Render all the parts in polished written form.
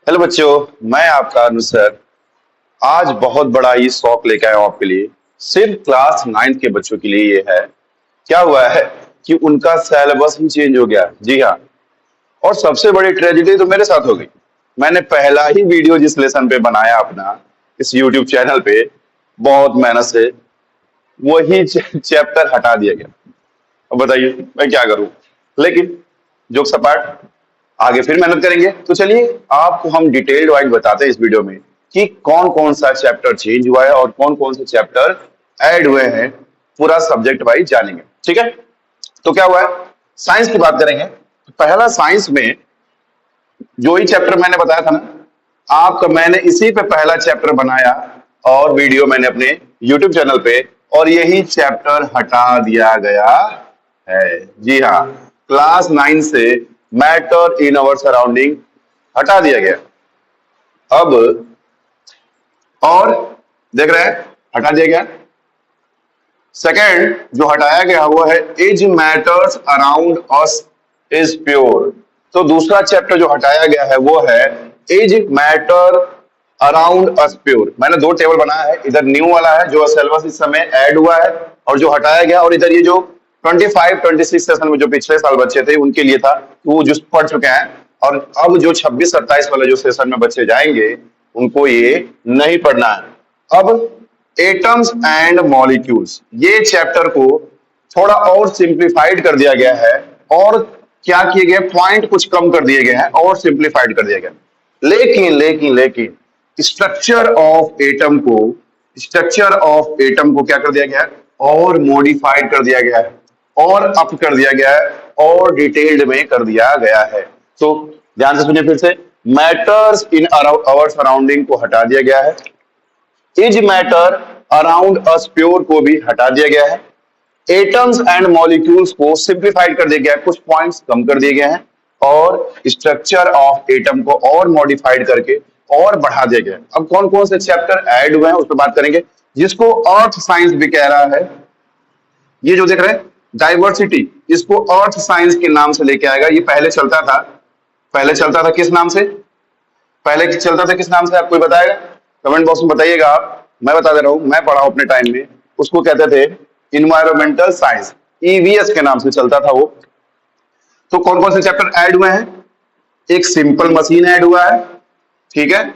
Hello बच्चों, मैं आपका अनुसर आज बहुत बड़ा ये शौक लेकर आया हूं आपके लिए। सिर्फ क्लास 9th के बच्चों के लिए ये है। क्या हुआ है कि उनका सिलेबस ही चेंज हो गया। जी हाँ, और सबसे बड़ी ट्रेजेडी तो मेरे साथ हो गई। मैंने पहला ही वीडियो जिस लेसन पे बनाया अपना इस यूट्यूब चैनल पे बहुत मेहनत से वही चैप्टर हटा दिया गया। अब बताइए मैं क्या करूं। लेकिन जोक सपाट, आगे फिर मेहनत करेंगे। तो चलिए आपको हम डिटेल्ड वाइज बताते हैं इस वीडियो में कि कौन कौन सा चैप्टर चेंज हुआ है और कौन कौन से चैप्टर ऐड हुए हैं। पूरा सब्जेक्ट वाइज जानेंगे, ठीक है। तो क्या हुआ है, साइंस की बात करेंगे। पहला साइंस में जो ही चैप्टर मैंने बताया था ना आपका, मैंने इसी पे पहला चैप्टर बनाया और वीडियो मैंने अपने यूट्यूब चैनल पे, और यही चैप्टर हटा दिया गया है। जी हाँ, क्लास 9 से मैटर इन अवर सराउंडिंग हटा दिया गया। अब और देख रहे हैं, हटा दिया गया। सेकंड जो हटाया गया वो है is matters around us is pure. तो दूसरा चैप्टर जो हटाया गया है वो है is matter around us pure. मैंने दो टेबल बनाया है, इधर न्यू वाला है जो सिलेबस इस समय ऐड हुआ है और जो हटाया गया, और इधर ये जो 25-26 सेशन में जो पिछले साल बच्चे थे उनके लिए था वो जो पढ़ चुके हैं, और अब जो 26-27 वाले जो सेशन में बच्चे जाएंगे उनको ये नहीं पढ़ना है। अब एटम्स एंड मॉलिक्यूल्स, ये चैप्टर को थोड़ा और सिंप्लीफाइड कर दिया गया है, और क्या किए गए, पॉइंट कुछ कम कर दिए गए हैं और सिंप्लीफाइड कर दिया गया। लेकिन स्ट्रक्चर ऑफ एटम को क्या कर दिया गया है, और मॉडिफाइड कर दिया गया है, और अप कर दिया गया है, और डिटेल्ड में कर दिया गया है। तो ध्यान से सुनिए फिर से, मैटर्स इन आवर सराउंडिंग को हटा दिया गया है, is matter around us pure को भी हटा दिया गया है, एटम्स एंड मॉलिक्यूल्स को सिंप्लीफाइड कर दिया गया है, कुछ पॉइंट्स कम कर दिए गए हैं, और स्ट्रक्चर ऑफ एटम को और मॉडिफाइड करके और बढ़ा दिया गया है। अब कौन कौन से चैप्टर ऐड हुए हैं उस पर बात करेंगे, जिसको अर्थ साइंस भी कह रहा है। ये जो देख रहे हैं डाइवर्सिटी, इसको अर्थ साइंस के नाम से लेके आएगा। ये पहले चलता था किस नाम से, आपको बताएगा, कमेंट बॉक्स में बताइएगा आप। मैं बता दे रहा हूं, मैं पढ़ा हूं अपने टाइम में, उसको कहते थे इन्वायरमेंटल साइंस, ईवीएस के नाम से चलता था वो। तो कौन कौन से चैप्टर ऐड हुए हैं, एक सिंपल मशीन ऐड हुआ है, ठीक है।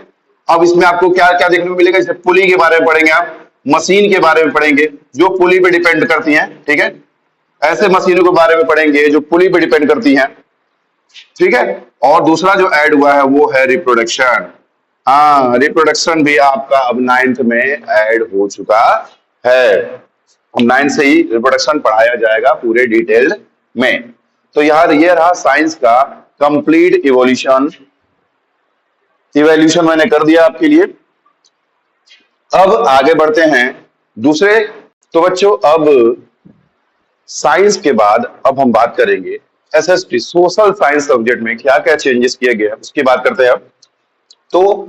अब इसमें आपको क्या क्या देखने को मिलेगा, जैसे पुली के बारे में पढ़ेंगे आप, मशीन के बारे में पढ़ेंगे जो पुली पे डिपेंड करती हैं, ठीक है। ऐसे मशीनों के बारे में पढ़ेंगे जो पुली पे डिपेंड करती हैं, ठीक है। और दूसरा जो ऐड हुआ है वो है रिप्रोडक्शन। हाँ, रिप्रोडक्शन भी आपका अब 9th में ऐड हो चुका है। हम 9th से ही रिप्रोडक्शन पढ़ाया जाएगा पूरे डिटेल्ड में। तो यार ये रहा साइंस का कंप्लीट इवोल्यूशन मैंने कर दिया आपके लिए। अब आगे बढ़ते हैं दूसरे। तो बच्चों अब साइंस के बाद अब हम बात करेंगे एसएसटी, सोशल साइंस सब्जेक्ट में क्या क्या चेंजेस किए गए उसकी बात करते हैं अब। तो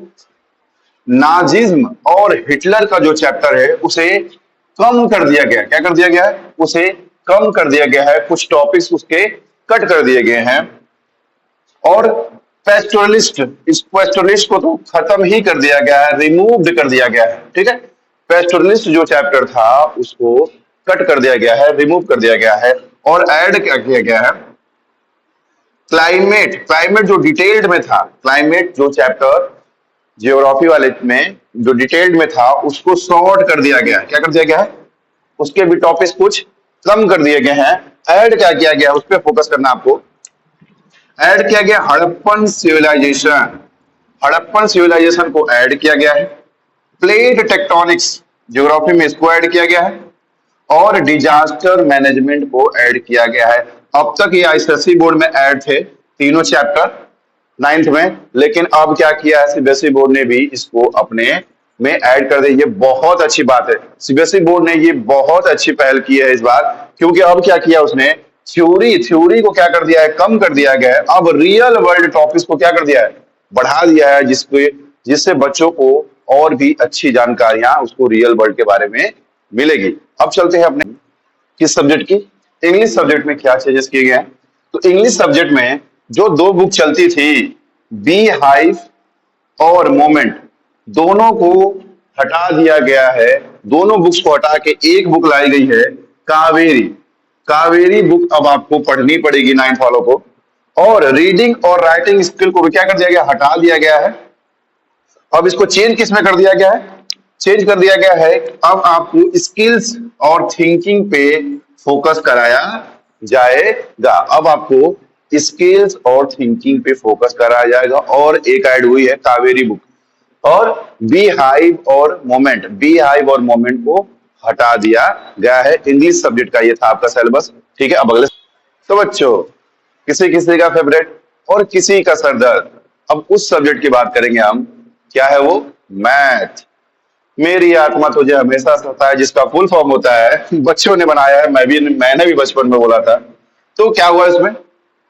नाजिज्म और हिटलर का जो चैप्टर है उसे कम कर दिया गया। क्या कर दिया गया है, उसे कम कर दिया गया है, कुछ टॉपिक्स उसके कट कर दिए गए हैं। और पेस्टोरलिस्ट को तो खत्म ही कर दिया गया है, रिमूव्ड कर दिया गया है, ठीक है। पेस्टोरलिस्ट जो चैप्टर था उसको कट कर दिया गया है, रिमूव कर दिया गया है, और ऐड क्या किया गया है, क्लाइमेट जो डिटेल्ड में था, क्लाइमेट जो चैप्टर जियोग्राफी वाले में जो डिटेल्ड में था उसको शॉर्ट कर दिया गया है। क्या कर दिया गया है, उसके भी टॉपिक्स कुछ कम कर दिए गए हैं। ऐड क्या किया गया, उस पर फोकस करना आपको। ऐड किया गया हड़प्पन सिविलाइजेशन को ऐड किया गया है। प्लेट टेक्टोनिक्स ज्योग्राफी में इसको ऐड किया गया है, और डिजास्टर मैनेजमेंट को ऐड किया गया है। अब तक ये आईसीएसई बोर्ड में ऐड थे तीनों चैप्टर 9th में, लेकिन अब क्या किया है सीबीएसई बोर्ड ने भी इसको अपने में ऐड कर दिया। ये बहुत अच्छी बात है, सीबीएसई बोर्ड ने ये बहुत अच्छी पहल की है इस बार, क्योंकि अब क्या किया उसने, थ्योरी को क्या कर दिया है, कम कर दिया गया है। अब रियल वर्ल्ड टॉपिक्स को क्या कर दिया है, बढ़ा दिया है, जिससे बच्चों को और भी अच्छी जानकारियां उसको रियल वर्ल्ड के बारे में मिलेगी। अब चलते हैं अपने किस सब्जेक्ट की, इंग्लिश सब्जेक्ट में क्या चेंजेस किए गए हैं। तो इंग्लिश सब्जेक्ट में जो दो बुक चलती थी, बी हाइव और मोमेंट दोनों को हटा दिया गया है। दोनों बुक्स को हटा के एक बुक लाई गई है, कावेरी। कावेरी बुक अब आपको पढ़नी पड़ेगी 9th वालों को। और रीडिंग और राइटिंग स्किल को भी क्या कर दिया गया, हटा दिया गया है। अब इसको चेंज किस में कर दिया गया है, चेंज कर दिया गया है। अब आपको स्किल्स और थिंकिंग पे फोकस कराया जाएगा। अब आपको स्किल्स और थिंकिंग पे फोकस कराया जाएगा। और एक ऐड हुई है कावेरी बुक। और बी हाइव और मोमेंट, बी हाइव और मोमेंट को हटा दिया गया है। इंग्लिश सब्जेक्ट का ये था आपका सिलेबस। ठीक है, अब अगले। तो बच्चों, किसी किसी का फेवरेट और किसी का सरदर्द, अब उस सब्जेक्ट की बात करेंगे हम। क्या है वो, मैथ। मेरी आत्मा तुझे हमेशा सताए, जिसका फुल फॉर्म होता है, बच्चों ने बनाया है, मैंने भी बचपन में बोला था। तो क्या हुआ इसमें,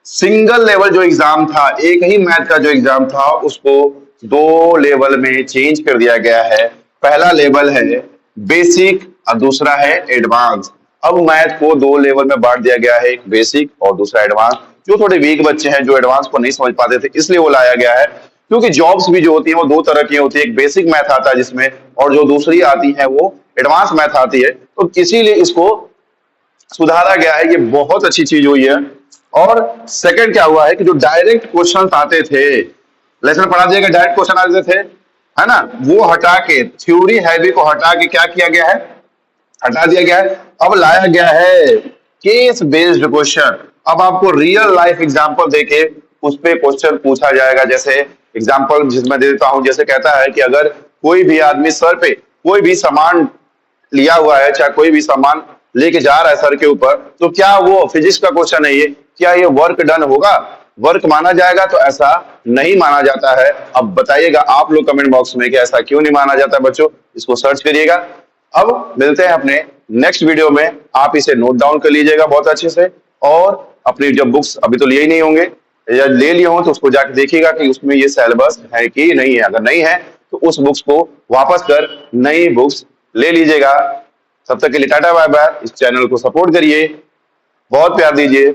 सिंगल लेवल जो एग्जाम था, एक ही मैथ का जो एग्जाम था, उसको 2 लेवल में चेंज कर दिया गया है। पहला लेवल है बेसिक और दूसरा है एडवांस। अब मैथ को 2 लेवल में बांट दिया गया है, एक बेसिक और दूसरा एडवांस। जो थोड़े वीक बच्चे हैं, जो एडवांस को नहीं समझ पाते थे, इसलिए वो लाया गया है। क्योंकि जॉब्स भी जो होती है वो 2 तरह की होती है, एक बेसिक मैथ आता है जिसमें, और जो दूसरी आती है वो एडवांस मैथ आती है। तो इसीलिए इसको सुधारा गया है। ये बहुत अच्छी चीज हुई है। और सेकंड क्या हुआ है कि जो डायरेक्ट क्वेश्चन आते थे, लेसन पढ़ा दिया गया, डायरेक्ट क्वेश्चन आते थे, है ना, वो हटा के, थ्योरी हैवी को हटा के क्या किया गया है, हटा दिया गया है। अब लाया गया है केस बेस्ड क्वेश्चन। अब आपको रियल लाइफ एग्जांपल देके उस पे क्वेश्चन पूछा जाएगा। जैसे एग्जांपल जिसमें दे देता हूं, जैसे कहता है कि अगर कोई भी आदमी सर पे कोई भी सामान लिया हुआ है, चाहे कोई भी सामान लेके जा रहा है सर के ऊपर, तो क्या वो, फिजिक्स का क्वेश्चन है ये, क्या ये वर्क डन होगा, वर्क माना जाएगा? तो ऐसा नहीं माना जाता है। अब बताइएगा आप लोग कमेंट बॉक्स में कि ऐसा क्यों नहीं माना जाता है बच्चों, इसको सर्च करिएगा। अब मिलते हैं अपने नेक्स्ट वीडियो में। आप इसे नोट डाउन कर लीजिएगा बहुत अच्छे से। और अपनी जब बुक्स अभी तो लिए ही नहीं होंगे, या ले लिए हो तो उसको जाकर देखिएगा कि उसमें ये सिलेबस है कि नहीं है। अगर नहीं है तो उस बुक्स को वापस कर नई बुक्स ले लीजिएगा। तब तक के लिए टाटा बाय बाय। इस चैनल को सपोर्ट करिए, बहुत प्यार दीजिए।